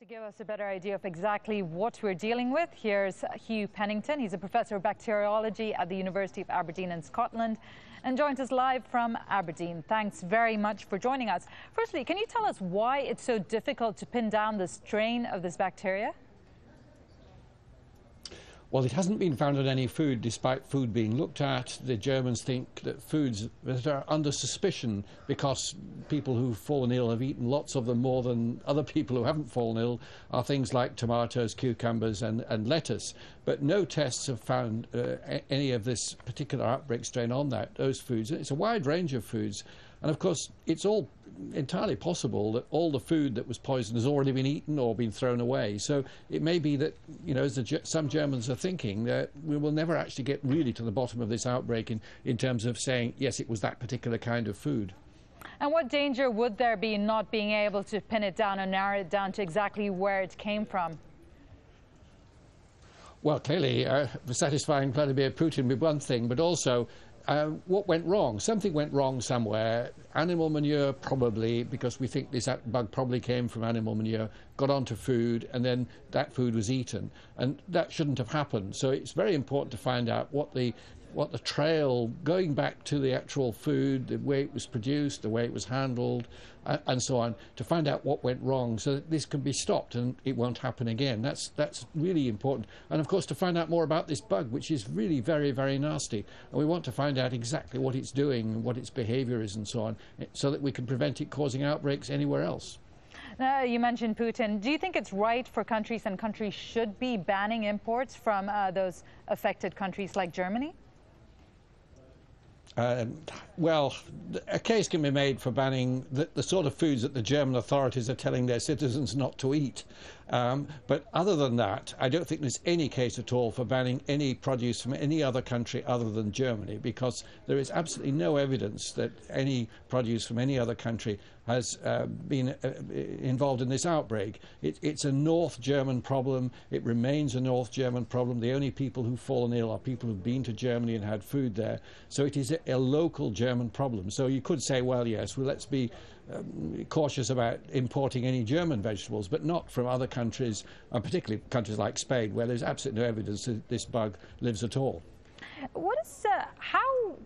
To give us a better idea of exactly what we're dealing with, here's Hugh Pennington. He's a professor of bacteriology at the University of Aberdeen in Scotland and joins us live from Aberdeen. Thanks very much for joining us. Firstly, can you tell us why it's so difficult to pin down the strain of this bacteria? Well, it hasn't been found in any food, despite food being looked at. The Germans think that foods that are under suspicion, because people who've fallen ill have eaten lots of them more than other people who haven't fallen ill, are things like tomatoes, cucumbers and lettuce. But no tests have found any of this particular outbreak strain on those foods. It's a wide range of foods. And of course, it's all entirely possible that all the food that was poisoned has already been eaten or been thrown away. So it may be that, you know, as some Germans are thinking, that we will never actually get really to the bottom of this outbreak in terms of saying, yes, it was that particular kind of food. And what danger would there be in not being able to pin it down and narrow it down to exactly where it came from? Well, clearly, satisfying Vladimir Putin with one thing, but also what went wrong? Something went wrong somewhere. Animal manure, probably, because we think this bug probably came from animal manure, got onto food, and then that food was eaten. And that shouldn't have happened. So it's very important to find out what the trail, going back to the actual food, the way it was produced, the way it was handled, and so on, to find out what went wrong so that this can be stopped and it won't happen again. That's really important. And of course, to find out more about this bug, which is really very, very nasty. And we want to find out exactly what it's doing, what its behavior is and so on, so that we can prevent it causing outbreaks anywhere else. You mentioned Putin. Do you think it's right for countries, and countries should be banning imports from those affected countries like Germany? Well, a case can be made for banning the sort of foods that the German authorities are telling their citizens not to eat. But other than that, I don't think there's any case at all for banning any produce from any other country other than Germany, because there is absolutely no evidence that any produce from any other country has been involved in this outbreak. It's a North German problem. It remains a North German problem. The only people who've fallen ill are people who've been to Germany and had food there. So it is a local German problem. So you could say, well, yes, well, let's be cautious about importing any German vegetables, but not from other countries, and particularly countries like Spain, where there's absolutely no evidence that this bug lives at all. How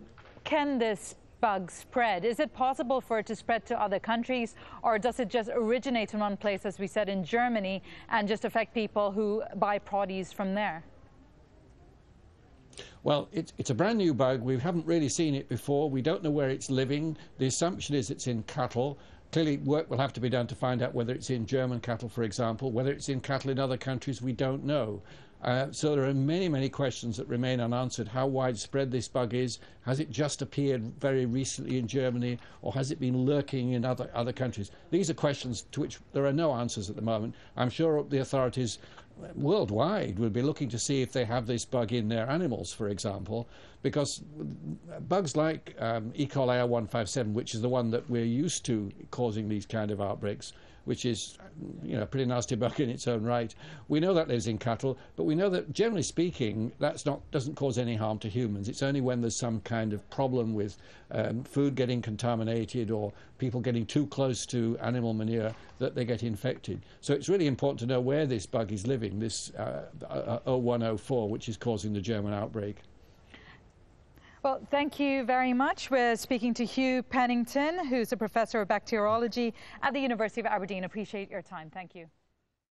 can this bug spread? Is it possible for it to spread to other countries, or does it just originate in one place, as we said, in Germany, and just affect people who buy produce from there? Well, it's a brand new bug. We haven't really seen it before. We don't know where it's living. The assumption is it's in cattle. Clearly, work will have to be done to find out whether it's in German cattle, for example. Whether it's in cattle in other countries, we don't know. So there are many, many questions that remain unanswered. How widespread this bug is? Has it just appeared very recently in Germany, or has it been lurking in other countries? These are questions to which there are no answers at the moment. I'm sure the authorities worldwide will be looking to see if they have this bug in their animals, for example, because bugs like E-coli R157, which is the one that we're used to causing these kind of outbreaks, which is, you know, a pretty nasty bug in its own right. We know that lives in cattle, but we know that, generally speaking, doesn't cause any harm to humans. It's only when there's some kind of problem with food getting contaminated or people getting too close to animal manure that they get infected. So it's really important to know where this bug is living, this 0104, which is causing the German outbreak. Well, thank you very much. We're speaking to Hugh Pennington, who's a professor of bacteriology at the University of Aberdeen. Appreciate your time. Thank you.